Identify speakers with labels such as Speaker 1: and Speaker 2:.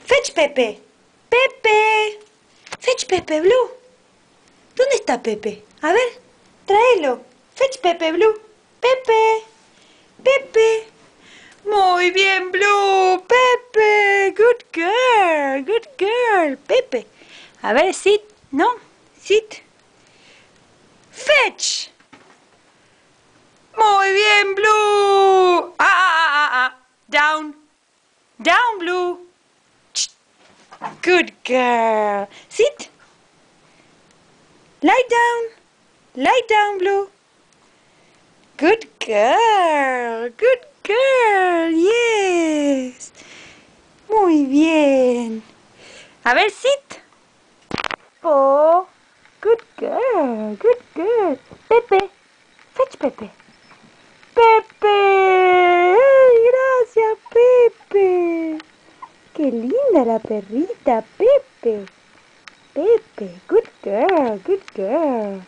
Speaker 1: Fetch Pepe. Pepe. Fetch Pepe, Blue. ¿Dónde está Pepe? A ver, tráelo. Fetch Pepe, Blue. Pepe. Pepe. Muy bien, Blue. Pepe. Good girl. Good girl. Pepe. A ver, sit. No. Sit. Fetch. Muy bien, Blue. Down. Down, Blue. Good girl. Sit. Lie down. Lie down, Blue. Good girl. Good girl. Yes. Muy bien. A ver, sit. Oh. Good girl. Good girl. Pepe. Fetch Pepe. Pepe. Ay, gracias, Pepe. Qué linda la perrita, Pepe. Pepe. Good girl. Good girl.